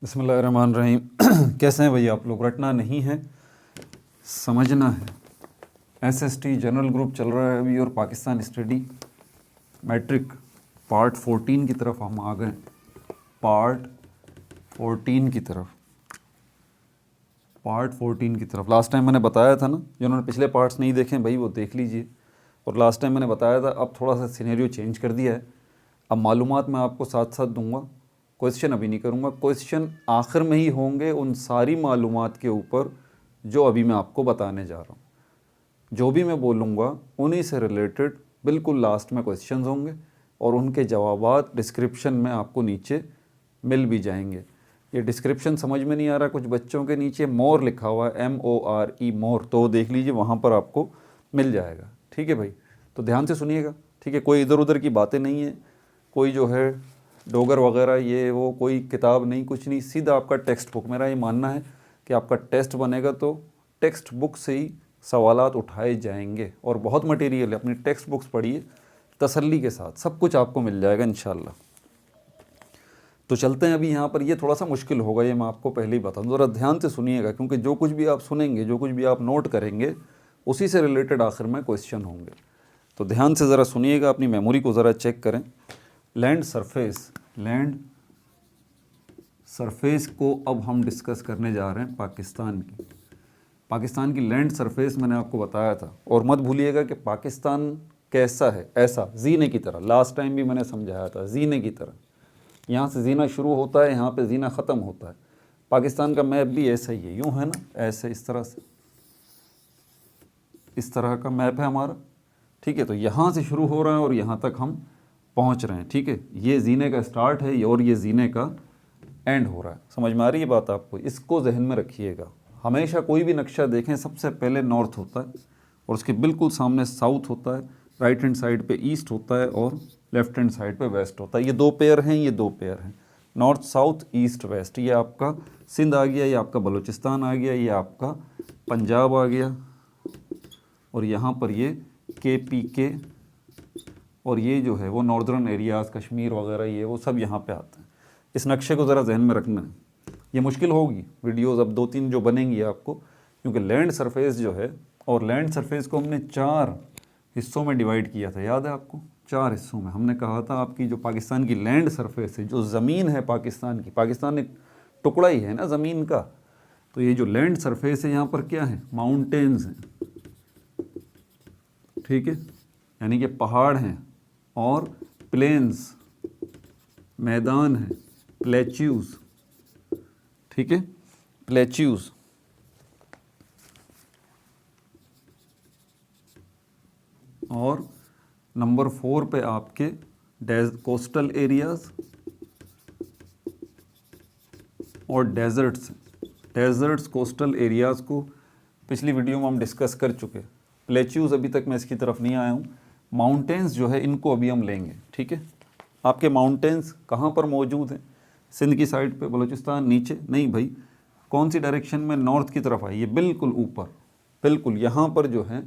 बिस्मिल्लाहिर्रहमानिर्रहीम। कैसे हैं भैया आप लोग? रटना नहीं है, समझना है। एसएसटी जनरल ग्रुप चल रहा है अभी और पाकिस्तान स्टडी मैट्रिक पार्ट 14 की तरफ हम आ गए। पार्ट 14 की तरफ लास्ट टाइम मैंने बताया था ना, जिन्होंने पिछले पार्ट्स नहीं देखे भाई वो देख लीजिए। और लास्ट टाइम मैंने बताया था, अब थोड़ा सा सिनेरियो चेंज कर दिया है। अब मालूमात मैं आपको साथ साथ दूंगा, क्वेश्चन अभी नहीं करूंगा। क्वेश्चन आखिर में ही होंगे उन सारी मालूमात के ऊपर जो अभी मैं आपको बताने जा रहा हूँ। जो भी मैं बोलूँगा उन्हीं से रिलेटेड बिल्कुल लास्ट में क्वेश्चंस होंगे और उनके जवाबात डिस्क्रिप्शन में आपको नीचे मिल भी जाएंगे। ये डिस्क्रिप्शन समझ में नहीं आ रहा, कुछ बच्चों के नीचे मोर लिखा हुआ है, MORE मोर, तो देख लीजिए वहाँ पर आपको मिल जाएगा। ठीक है भाई, तो ध्यान से सुनिएगा। ठीक है, कोई इधर उधर की बातें नहीं है, कोई जो है डोगर वगैरह ये वो कोई किताब नहीं, कुछ नहीं, सीधा आपका टेक्स्ट बुक। मेरा ये मानना है कि आपका टेस्ट बनेगा तो टेक्स्ट बुक से ही सवालात उठाए जाएंगे और बहुत मटेरियल है। अपनी टेक्स्ट बुक्स पढ़िए तसल्ली के साथ, सब कुछ आपको मिल जाएगा इंशाल्लाह। तो चलते हैं अभी यहाँ पर। ये थोड़ा सा मुश्किल होगा, ये मैं आपको पहले ही बता दूँ, ज़रा ध्यान से सुनिएगा, क्योंकि जो कुछ भी आप सुनेंगे, जो कुछ भी आप नोट करेंगे, उसी से रिलेटेड आखिर में क्वेश्चन होंगे। तो ध्यान से ज़रा सुनिएगा, अपनी मेमोरी को ज़रा चेक करें। लैंड सरफेस को अब हम डिस्कस करने जा रहे हैं पाकिस्तान की लैंड सरफेस मैंने आपको बताया था। और मत भूलिएगा कि पाकिस्तान कैसा है, ऐसा जीने की तरह। लास्ट टाइम भी मैंने समझाया था, जीने की तरह। यहाँ से जीना शुरू होता है, यहाँ पे जीना ख़त्म होता है। पाकिस्तान का मैप भी ऐसा ही है, यूँ है ना, ऐसे इस तरह से, इस तरह का मैप है हमारा। ठीक है, तो यहाँ से शुरू हो रहा है और यहाँ तक हम पहुँच रहे हैं। ठीक है, ये जीने का स्टार्ट है और ये जीने का एंड हो रहा है। समझ में आ रही है बात आपको? इसको जहन में रखिएगा। हमेशा कोई भी नक्शा देखें, सबसे पहले नॉर्थ होता है और उसके बिल्कुल सामने साउथ होता है, राइट हैंड साइड पे ईस्ट होता है और लेफ्ट हैंड साइड पे वेस्ट होता है। ये दो पेयर हैं, ये दो पेयर हैं, नॉर्थ साउथ ईस्ट वेस्ट। ये आपका सिंध आ गया, ये आपका बलूचिस्तान आ गया, ये आपका पंजाब आ गया, और यहाँ पर ये KPK, और ये जो है वो नॉर्दर्न एरियाज़, कश्मीर वगैरह, ये वो सब यहाँ पे आते हैं। इस नक्शे को ज़रा जहन में रखना है। ये मुश्किल होगी वीडियोस अब 2-3 जो बनेंगी आपको, क्योंकि लैंड सरफेस जो है, और लैंड सरफेस को हमने 4 हिस्सों में डिवाइड किया था, याद है आपको? 4 हिस्सों में हमने कहा था आपकी जो पाकिस्तान की लैंड सरफेस है, जो ज़मीन है पाकिस्तान की, पाकिस्तान एक टुकड़ा ही है ना ज़मीन का, तो ये जो लैंड सरफेस है यहाँ पर क्या है? माउंटेन्स हैं। ठीक है, यानी कि पहाड़ हैं और प्लेन्स, मैदान हैं, प्लेच्यूज। ठीक है, प्लेच्यूज। और नंबर 4 पे आपके कोस्टल एरियाज और डेजर्ट्स कोस्टल एरियाज़ को पिछली वीडियो में हम डिस्कस कर चुके। प्लेच्यूज अभी तक मैं इसकी तरफ नहीं आया हूँ। माउंटेन्स जो है इनको अभी हम लेंगे। ठीक है, आपके माउंटेन्स कहाँ पर मौजूद हैं? सिंध की साइड पे, बलूचिस्तान नीचे नहीं भाई, कौन सी डायरेक्शन में? नॉर्थ की तरफ आइए, बिल्कुल ऊपर, बिल्कुल यहाँ पर जो है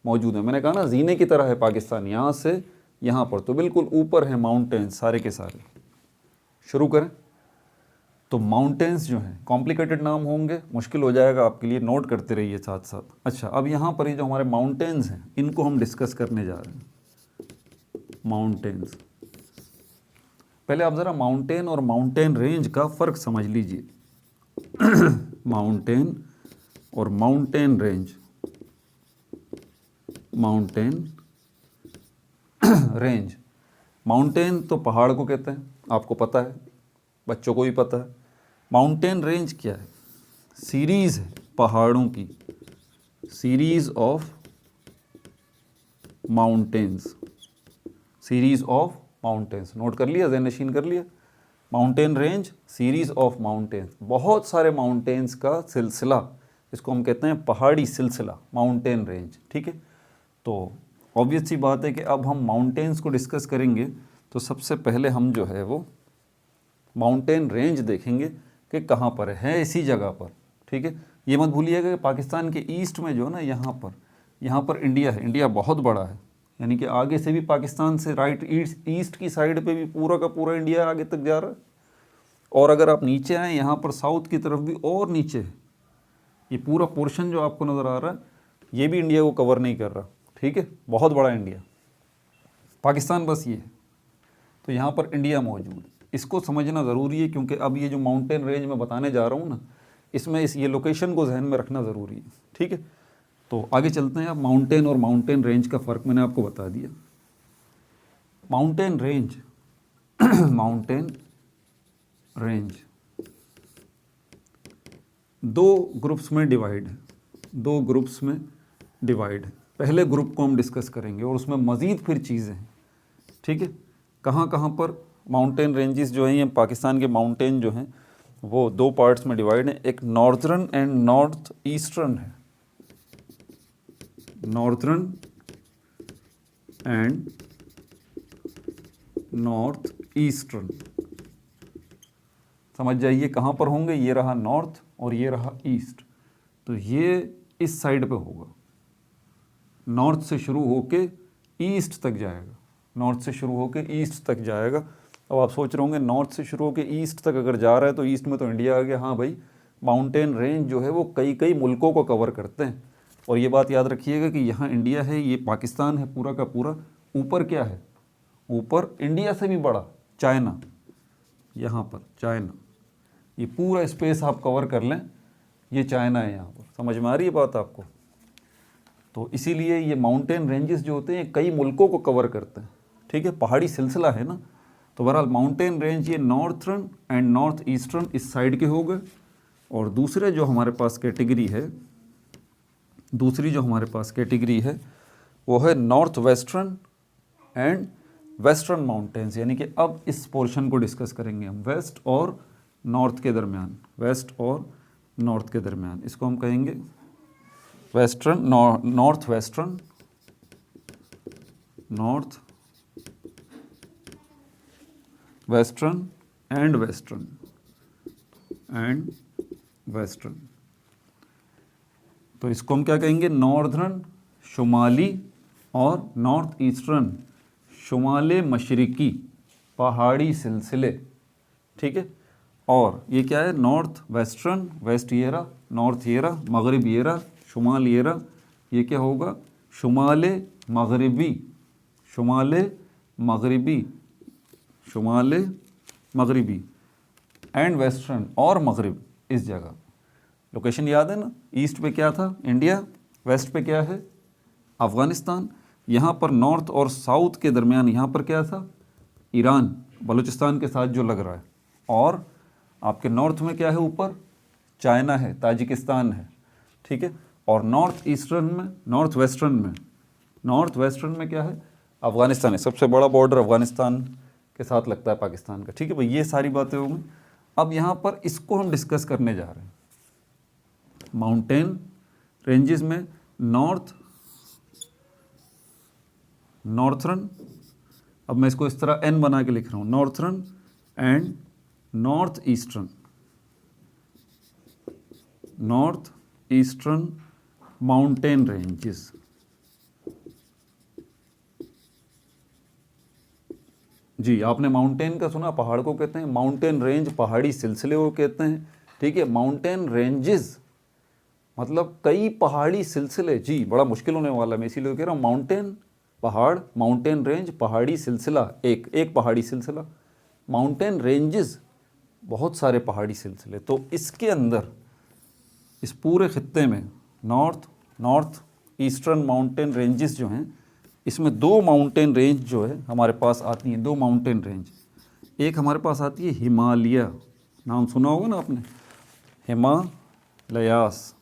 मौजूद है। मैंने कहा ना जीने की तरह है पाकिस्तान, यहाँ से यहाँ पर, तो बिल्कुल ऊपर है माउंटेन्स सारे के सारे। शुरू करें। तो माउंटेन्स जो हैं कॉम्प्लिकेटेड नाम होंगे, मुश्किल हो जाएगा आपके लिए, नोट करते रहिए साथ साथ। अच्छा, अब यहाँ पर ये जो हमारे माउंटेन्स हैं इनको हम डिस्कस करने जा रहे हैं। माउंटेन्स, पहले आप ज़रा माउंटेन और माउंटेन रेंज का फ़र्क समझ लीजिए। माउंटेन और mountain range, mountain range. Mountain तो पहाड़ को कहते हैं, आपको पता है, बच्चों को भी पता है। माउंटेन रेंज क्या है? सीरीज़ है पहाड़ों की, series of mountains, series of mountains. Note कर लिया, ज़हन नशीन कर लिया? Mountain range, series of mountains, बहुत सारे माउंटेन्स का सिलसिला, इसको हम कहते हैं पहाड़ी सिलसिला, माउंटेन रेंज। ठीक है, तो ऑब्वियस सी बात है कि अब हम माउंटेन्स को डिस्कस करेंगे तो सबसे पहले हम जो है वो माउंटेन रेंज देखेंगे कि कहाँ पर है, इसी जगह पर। ठीक है, ये मत भूलिएगा कि पाकिस्तान के ईस्ट में जो है ना, यहाँ पर इंडिया है। इंडिया बहुत बड़ा है, यानी कि आगे से भी पाकिस्तान से राइट ईस्ट की साइड पे भी पूरा का पूरा इंडिया आगे तक जा रहा है। और अगर आप नीचे आए यहाँ पर साउथ की तरफ भी और नीचे है, ये पूरा पोर्शन जो आपको नज़र आ रहा है ये भी इंडिया को कवर नहीं कर रहा, ठीक है, बहुत बड़ा इंडिया। पाकिस्तान बस ये है, तो यहाँ पर इंडिया मौजूद है। इसको समझना ज़रूरी है क्योंकि अब ये जो माउंटेन रेंज मैं बताने जा रहा हूँ ना, इसमें ये लोकेशन को जहन में रखना ज़रूरी है, ठीक है। तो आगे चलते हैं। अब माउंटेन और माउंटेन रेंज का फ़र्क मैंने आपको बता दिया। माउंटेन रेंज माउंटेन रेंज दो ग्रुप्स में डिवाइड है, दो ग्रुप्स में डिवाइड है। पहले ग्रुप को हम डिस्कस करेंगे और उसमें मज़ीद फिर चीज़ें हैं, ठीक है। कहाँ कहाँ पर माउंटेन रेंजेस जो हैं, ये पाकिस्तान के माउंटेन जो हैं वो दो पार्ट्स में डिवाइड हैं। एक नॉर्दर्न एंड नॉर्थ ईस्टर्न है, नॉर्दर्न एंड नॉर्थ ईस्टर्न। समझ जाइए कहाँ पर होंगे, ये रहा नॉर्थ और ये रहा ईस्ट। तो ये इस साइड पे होगा, नॉर्थ से शुरू होके ईस्ट तक जाएगा, नॉर्थ से शुरू होके ईस्ट तक जाएगा। अब आप सोच रहे होंगे नॉर्थ से शुरू होके ईस्ट तक अगर जा रहा है तो ईस्ट में तो इंडिया आ गया। हाँ भाई, माउंटेन रेंज जो है वो कई कई मुल्कों को कवर करते हैं। और ये बात याद रखिएगा कि यहाँ इंडिया है, ये पाकिस्तान है पूरा का पूरा। ऊपर क्या है, ऊपर इंडिया से भी बड़ा चाइना, यहाँ पर चाइना, ये पूरा स्पेस आप कवर कर लें, ये चाइना है यहाँ पर। समझ में आ रही है बात आपको? तो इसीलिए ये माउंटेन रेंजेस जो होते हैं कई मुल्कों को कवर करते हैं, ठीक है, पहाड़ी सिलसिला है ना। तो बहरहाल माउंटेन रेंज ये नॉर्थर्न एंड नॉर्थ ईस्टर्न इस साइड के हो गए। और दूसरे जो हमारे पास कैटेगरी है, दूसरी जो हमारे पास कैटेगरी है वो है north western and western mountains. यानी कि अब इस पोर्शन को डिस्कस करेंगे हम वेस्ट और नॉर्थ के दरमियान, वेस्ट और नॉर्थ के दरमियान। इसको हम कहेंगे western, north western, north western and western and western. तो इसको हम क्या कहेंगे, नॉर्दर्न शुमाली और नॉर्थ ईस्टर्न शुमाले मशरिकी पहाड़ी सिलसिले, ठीक है। और ये क्या है, नॉर्थ वेस्टर्न, वेस्ट ये रहा, नॉर्थ ये रहा, मगरिब ये रहा, शुमाल ये रहा, ये क्या होगा, शुमाले मगरिबी, शुमाले मगरिबी, शुमाले मगरिबी एंड वेस्टर्न और मगरिब इस जगह। लोकेशन याद है ना, ईस्ट पे क्या था इंडिया, वेस्ट पे क्या है अफ़गानिस्तान, यहाँ पर नॉर्थ और साउथ के दरमियान यहाँ पर क्या था ईरान, बलूचिस्तान के साथ जो लग रहा है। और आपके नॉर्थ में क्या है, ऊपर चाइना है, ताजिकिस्तान है, ठीक है। और नॉर्थ ईस्टर्न में, नॉर्थ वेस्टर्न में, नॉर्थ वेस्टर्न में क्या है, अफ़गानिस्तान है। सबसे बड़ा बॉर्डर अफ़गानिस्तान के साथ लगता है पाकिस्तान का, ठीक है भाई। ये सारी बातें हो गई। अब यहाँ पर इसको हम डिस्कस करने जा रहे हैं। माउंटेन रेंजेस में नॉर्थर्न, अब मैं इसको इस तरह एन बना के लिख रहा हूँ, northern and north eastern, north eastern mountain ranges. जी, आपने माउंटेन का सुना, पहाड़ को कहते हैं, माउंटेन रेंज पहाड़ी सिलसिले को कहते हैं, ठीक है। माउंटेन रेंजेस मतलब कई पहाड़ी सिलसिले। जी, बड़ा मुश्किल होने वाला है, मैं इसीलिए कह रहा हूँ माउंटेन पहाड़, माउंटेन रेंज पहाड़ी सिलसिला, एक पहाड़ी सिलसिला, माउंटेन रेंजेस बहुत सारे पहाड़ी सिलसिले। तो इसके अंदर इस पूरे खित्ते में नॉर्थ ईस्टर्न माउंटेन रेंजेस जो हैं, इसमें दो माउंटेन रेंज जो है हमारे पास आती हैं, दो माउंटेन रेंज। एक हमारे पास आती है हिमालय, नाम सुना होगा ना आपने, हिमालयास।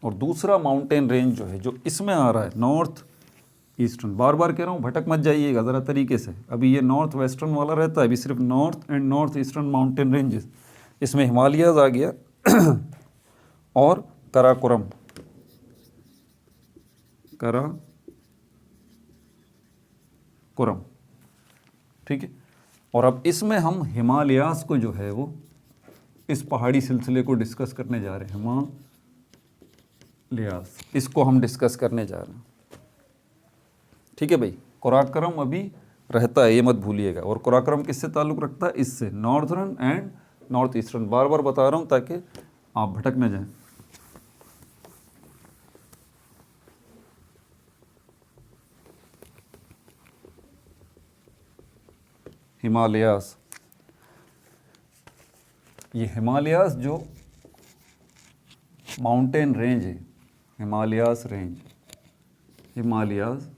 और दूसरा माउंटेन रेंज जो है, जो इसमें आ रहा है नॉर्थ ईस्टर्न। बार बार कह रहा हूँ, भटक मत जाइएगा ज़रा तरीके से। अभी ये नॉर्थ वेस्टर्न वाला रहता है, अभी सिर्फ north and north eastern mountain ranges. इसमें हिमालयाज आ गया और कराकोरम, ठीक है। और अब इसमें हम हिमालयास को जो है वो इस पहाड़ी सिलसिले को डिस्कस करने जा रहे हैं, हिमालयास, इसको हम डिस्कस करने जा रहे हैं, ठीक है भाई। कराकोरम अभी रहता है, ये मत भूलिएगा। और कराक्रम किससे ताल्लुक़ रखता है? इससे, नॉर्थर्न एंड नॉर्थ ईस्टर्न। बार बार बता रहा हूँ ताकि आप भटक न जाएं। हिमालयास, ये हिमालयास जो माउंटेन रेंज है, हिमालयास रेंज, हिमालयास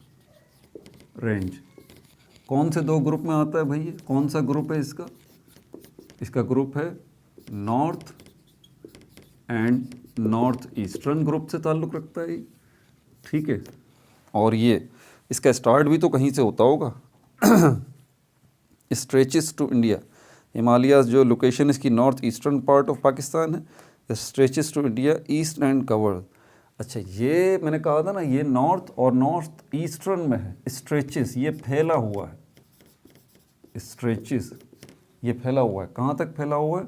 रेंज कौन से दो ग्रुप में आता है भाई? कौन सा ग्रुप है इसका? इसका ग्रुप है north and north eastern group से ताल्लुक़ रखता है, ठीक है। और ये इसका स्टार्ट भी तो कहीं से होता होगा। स्ट्रेचेस टू इंडिया, हिमालयास जो लोकेशन इसकी north eastern part of Pakistan है, stretches to India east and covered. अच्छा, ये मैंने कहा था ना, ये नॉर्थ और नॉर्थ ईस्टर्न में है। स्ट्रेचेस ये फैला हुआ है, स्ट्रेचेस ये फैला हुआ है। कहाँ तक फैला हुआ है?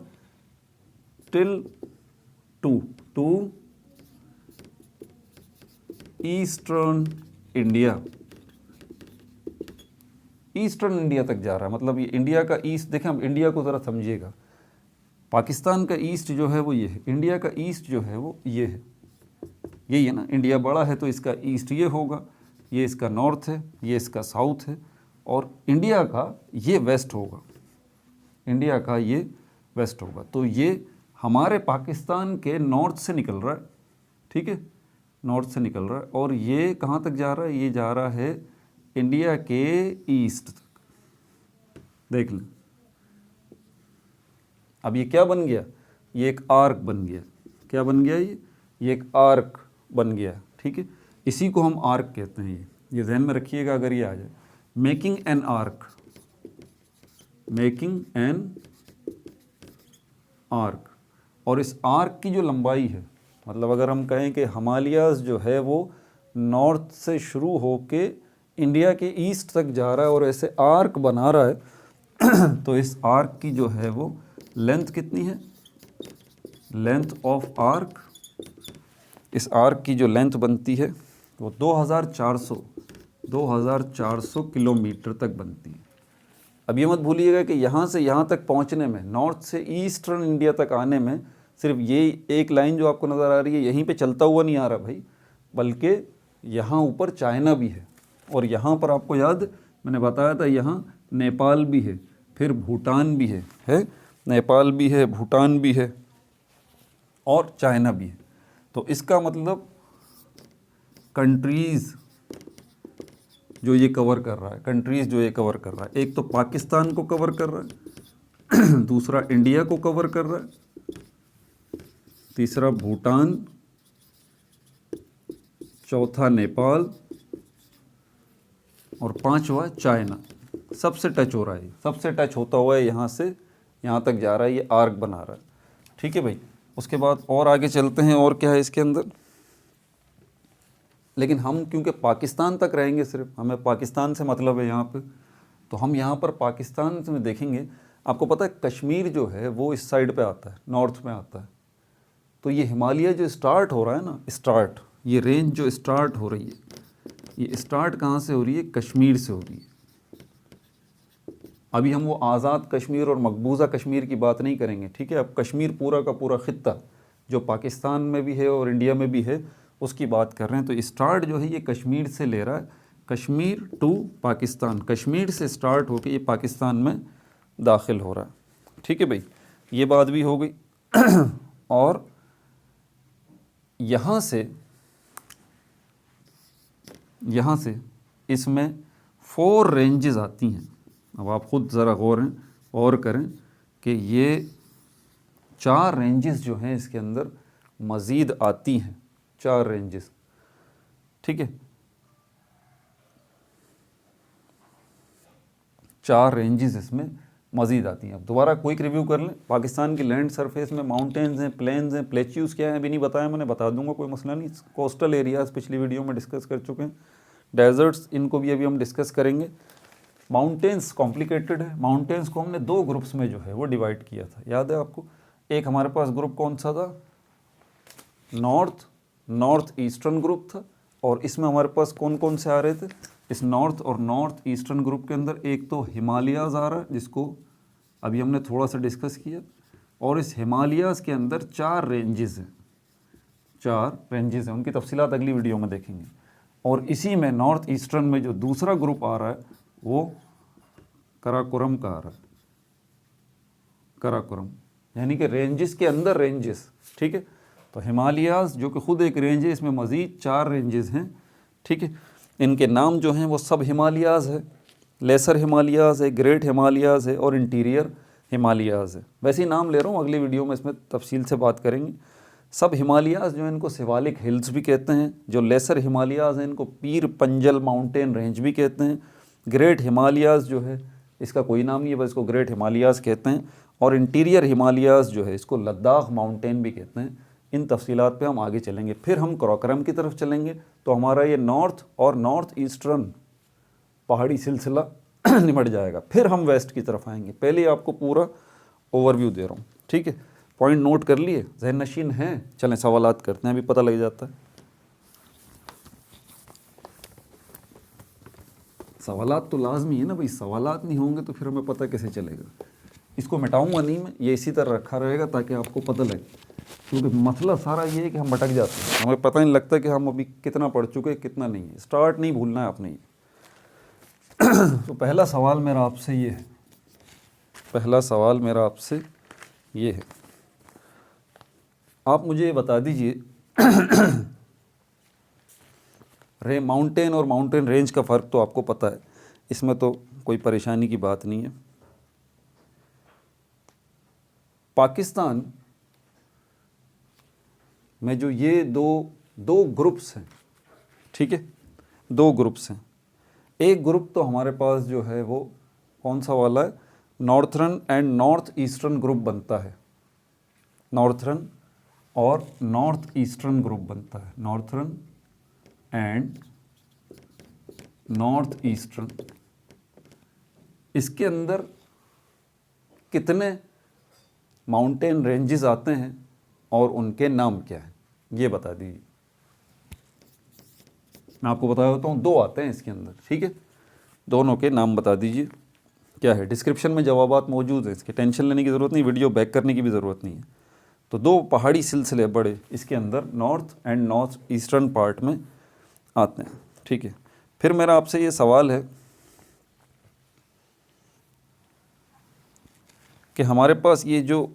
Till two eastern India, eastern India तक जा रहा है। मतलब ये इंडिया का ईस्ट, देखें अब इंडिया को ज़रा समझिएगा। पाकिस्तान का ईस्ट जो है वो ये है, इंडिया का ईस्ट जो है वो ये है, यही है ना। इंडिया बड़ा है तो इसका ईस्ट ये होगा, ये इसका नॉर्थ है, ये इसका साउथ है, और इंडिया का ये वेस्ट होगा, इंडिया का ये वेस्ट होगा। तो ये हमारे पाकिस्तान के नॉर्थ से निकल रहा है, ठीक है, नॉर्थ से निकल रहा है। और ये कहाँ तक जा रहा है? ये जा रहा है इंडिया के ईस्ट तक, देख लें। अब ये क्या बन गया? ये एक आर्क बन गया। क्या बन गया? ये एक आर्क बन गया, ठीक है। इसी को हम आर्क कहते हैं। ये ध्यान में रखिएगा अगर ये आ जाए। Making an arc, making an arc. और इस आर्क की जो लंबाई है, मतलब अगर हम कहें कि हिमालयास जो है वो नॉर्थ से शुरू होके इंडिया के ईस्ट तक जा रहा है और ऐसे आर्क बना रहा है, तो इस आर्क की जो है वो लेंथ कितनी है? लेंथ ऑफ आर्क, इस आर्क की जो लेंथ बनती है वो 2400 किलोमीटर तक बनती है। अब ये मत भूलिएगा कि यहाँ से यहाँ तक पहुँचने में, नॉर्थ से ईस्टर्न इंडिया तक आने में, सिर्फ ये एक लाइन जो आपको नज़र आ रही है यहीं पे चलता हुआ नहीं आ रहा भाई, बल्कि यहाँ ऊपर चाइना भी है, और यहाँ पर आपको याद मैंने बताया था यहाँ नेपाल भी है, फिर भूटान भी है, नेपाल भी है, भूटान भी है और चाइना भी है। तो इसका मतलब कंट्रीज़ जो ये कवर कर रहा है, कंट्रीज़ जो ये कवर कर रहा है, एक तो पाकिस्तान को कवर कर रहा है, दूसरा इंडिया को कवर कर रहा है, तीसरा भूटान, चौथा नेपाल और पांचवा चाइना। सबसे टच हो रहा है, सबसे टच होता हुआ है, यहाँ से यहाँ तक जा रहा है, ये आर्क बना रहा है, ठीक है भाई। उसके बाद और आगे चलते हैं, और क्या है इसके अंदर। लेकिन हम क्योंकि पाकिस्तान तक रहेंगे, सिर्फ हमें पाकिस्तान से मतलब है यहाँ पे, तो हम यहाँ पर पाकिस्तान में देखेंगे। आपको पता है कश्मीर जो है वो इस साइड पे आता है, नॉर्थ में आता है। तो ये हिमालय जो स्टार्ट हो रहा है ना, स्टार्ट, ये रेंज जो स्टार्ट हो रही है, ये स्टार्ट कहाँ से हो रही है? कश्मीर से हो रही है। अभी हम वो आज़ाद कश्मीर और मकबूजा कश्मीर की बात नहीं करेंगे, ठीक है। अब कश्मीर पूरा का पूरा ख़ित्ता जो पाकिस्तान में भी है और इंडिया में भी है, उसकी बात कर रहे हैं। तो स्टार्ट जो है ये कश्मीर से ले रहा है, कश्मीर टू पाकिस्तान, कश्मीर से स्टार्ट होकर ये पाकिस्तान में दाखिल हो रहा है, ठीक है भाई। ये बात भी हो गई। और यहाँ से इसमें 4 रेंजेस आती हैं। अब आप ख़ुद ज़रा गौर करें कि ये 4 रेंजेस जो हैं इसके अंदर मज़ीद आती हैं, 4 रेंजेस, ठीक है। 4 रेंजेस इसमें मज़ीद आती हैं। अब दोबारा क्विक रिव्यू कर लें। पाकिस्तान की लैंड सरफेस में माउंटेन्स हैं, प्लेन्स हैं, प्लेच्यूज़ क्या हैं अभी नहीं बताया मैंने, बता दूंगा, कोई मसला नहीं। कोस्टल एरियाज़ पिछली वीडियो में डिस्कस कर चुके हैं। डेजर्ट्स, इनको भी अभी हम डिस्कस करेंगे। माउंटेन्स कॉम्प्लिकेटेड है। माउंटेन्स को हमने 2 ग्रुप्स में जो है वो डिवाइड किया था, याद है आपको। एक हमारे पास ग्रुप कौन सा था? नॉर्थ ईस्टर्न ग्रुप था। और इसमें हमारे पास कौन कौन से आ रहे थे? इस नॉर्थ और नॉर्थ ईस्टर्न ग्रुप के अंदर एक तो हिमालयाज़ आ रहा है, जिसको अभी हमने थोड़ा सा डिस्कस किया, और इस हिमालयाज़ के अंदर 4 रेंजेस हैं, 4 रेंजेस हैं, उनकी तफसीलात अगली वीडियो में देखेंगे। और इसी में नॉर्थ ईस्टर्न में जो दूसरा ग्रुप आ रहा है वो कराकोरम का आ रहा है, कराकोरम, यानी कि रेंजेस के अंदर रेंजेस, ठीक है। तो हिमालयाज़ जो कि ख़ुद एक रेंज है, इसमें मज़ीद 4 रेंजेस हैं, ठीक है। इनके नाम जो हैं वो सब हिमालयाज़ है, लेसर हिमालयाज़ है, ग्रेट हिमालयाज़ है और इंटीरियर हिमालयाज़ है। वैसे ही नाम ले रहा हूँ, अगली वीडियो में इसमें तफसील से बात करेंगे। सब हिमालयाज़ जो हैं इनको सिवालिक हिल्स भी कहते हैं, जो लेसर हिमालयाज़ हैं इनको पीर पंजल माउंटेन रेंज भी कहते हैं। ग्रेट हिमालयाज़ जो है इसका कोई नाम नहीं है, बस इसको ग्रेट हिमालयाज़ कहते हैं। और इंटीरियर हिमालयाज़ जो है इसको लद्दाख माउंटेन भी कहते हैं। इन तफसीलात पे हम आगे चलेंगे। फिर हम कराकोरम की तरफ चलेंगे, तो हमारा ये नॉर्थ और नॉर्थ ईस्टर्न पहाड़ी सिलसिला निमट जाएगा। फिर हम वेस्ट की तरफ आएंगे। पहले आपको पूरा ओवरव्यू दे रहा हूँ, ठीक है। पॉइंट नोट कर लिए, ज़हन नशीन हैं? चलें सवालात करते हैं, अभी पता लग जाता है। सवालात तो लाजमी है ना भाई, सवालात नहीं होंगे तो फिर हमें पता कैसे चलेगा। इसको मिटाऊंगा नहीं मैं, ये इसी तरह रखा रहेगा ताकि आपको पता लगे, क्योंकि मसला सारा ये है कि हम भटक जाते हैं, हमें पता नहीं लगता कि हम अभी कितना पढ़ चुके हैं कितना नहीं है। स्टार्ट नहीं भूलना है आपने। तो पहला सवाल मेरा आपसे ये है, पहला सवाल मेरा आपसे ये है, आप मुझे बता दीजिए माउंटेन और माउंटेन रेंज का फ़र्क तो आपको पता है, इसमें तो कोई परेशानी की बात नहीं है। पाकिस्तान में जो ये दो ग्रुप्स हैं, ठीक है, 2 ग्रुप्स हैं। एक ग्रुप तो हमारे पास जो है वो कौन सा वाला है, northern and north eastern group बनता है। नॉर्थर्न और नॉर्थ ईस्टर्न ग्रुप बनता है, नॉर्थर्न एंड नॉर्थ ईस्टर्न। इसके अंदर कितने माउंटेन रेंजेस आते हैं और उनके नाम क्या हैं, ये बता दीजिए। मैं आपको बता देता हूँ, 2 आते हैं इसके अंदर, ठीक है। दोनों के नाम बता दीजिए क्या है। डिस्क्रिप्शन में जवाबात मौजूद है, इसकी टेंशन लेने की ज़रूरत नहीं, वीडियो बैक करने की भी ज़रूरत नहीं है। तो 2 पहाड़ी सिलसिले बड़े इसके अंदर north and north eastern part में आते हैं, ठीक है। फिर मेरा आपसे ये सवाल है कि हमारे पास ये जो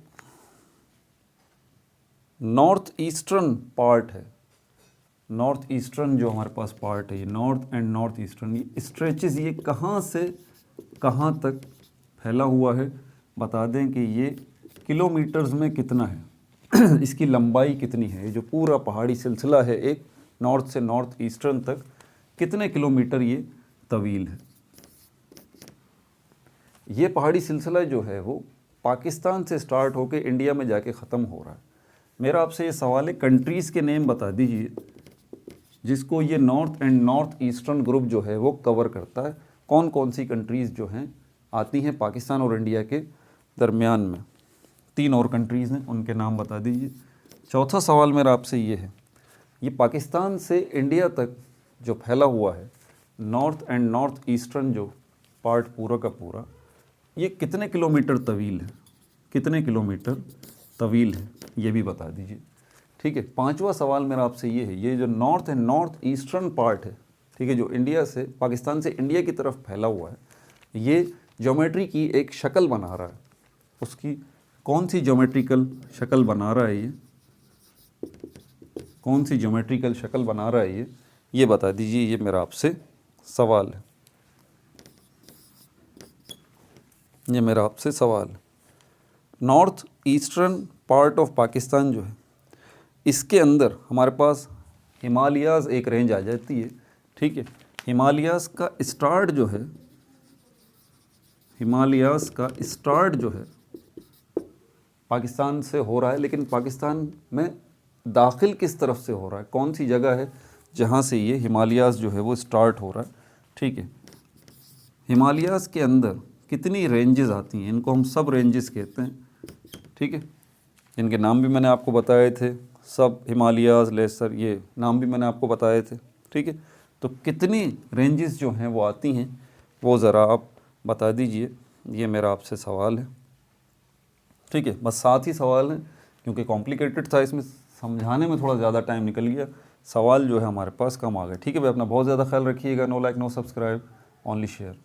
नॉर्थ ईस्टर्न पार्ट है, नॉर्थ ईस्टर्न जो हमारे पास पार्ट है, ये नॉर्थ एंड नॉर्थ ईस्टर्न, ये स्ट्रेचेस ये कहाँ से कहाँ तक फैला हुआ है, बता दें कि ये किलोमीटर्स में कितना है इसकी लंबाई कितनी है। ये जो पूरा पहाड़ी सिलसिला है एक नॉर्थ से नॉर्थ ईस्टर्न तक कितने किलोमीटर ये तवील है। ये पहाड़ी सिलसिला जो है वो पाकिस्तान से स्टार्ट होकर इंडिया में जाके ख़त्म हो रहा है। मेरा आपसे ये सवाल है, कंट्रीज़ के नेम बता दीजिए जिसको ये north and north eastern group जो है वो कवर करता है। कौन कौन सी कंट्रीज़ जो हैं आती हैं पाकिस्तान और इंडिया के दरमियान में। 3 और कंट्रीज़ हैं, उनके नाम बता दीजिए। चौथा सवाल मेरा आपसे ये है, ये पाकिस्तान से इंडिया तक जो फैला हुआ है नॉर्थ एंड नॉर्थ ईस्टर्न जो पार्ट पूरा का पूरा, ये कितने किलोमीटर तवील है, कितने किलोमीटर तवील है, ये भी बता दीजिए, ठीक है। 5वां सवाल मेरा आपसे ये है, ये जो north and north eastern part है, ठीक है, जो इंडिया से पाकिस्तान से इंडिया की तरफ फैला हुआ है, ये ज्योमेट्री की एक शक्ल बना रहा है। उसकी कौन सी ज्योमेट्रिकल शक्ल बना रहा है, ये कौन सी ज्योमेट्रिकल शक्ल बना रहा है, ये बता दीजिए। ये मेरा आपसे सवाल है, ये मेरा आपसे सवाल है। North eastern part of Pakistan जो है, इसके अंदर हमारे पास हिमालयाज़ एक रेंज आ जाती है, ठीक है। हिमालयाज़ का स्टार्ट जो है, हिमालयाज़ का स्टार्ट जो है पाकिस्तान से हो रहा है, लेकिन पाकिस्तान में दाखिल किस तरफ से हो रहा है, कौन सी जगह है जहाँ से ये हिमालयाज़ जो है वो स्टार्ट हो रहा है, ठीक है। हिमालयाज़ के अंदर कितनी रेंजेस आती हैं, इनको हम सब रेंजेस कहते हैं, ठीक है। इनके नाम भी मैंने आपको बताए थे, सब हिमालयाज़, लेसर, ये नाम भी मैंने आपको बताए थे, ठीक है। तो कितनी रेंजेस जो हैं वो आती हैं वो ज़रा आप बता दीजिए, ये मेरा आपसे सवाल है। ठीक है, बस 7 ही सवाल हैं, क्योंकि कॉम्प्लिकेटेड था, इसमें समझाने में थोड़ा ज़्यादा टाइम निकल गया, सवाल जो है हमारे पास कम आ गए। ठीक है भाई, अपना बहुत ज़्यादा ख्याल रखिएगा। No like no subscribe, only share.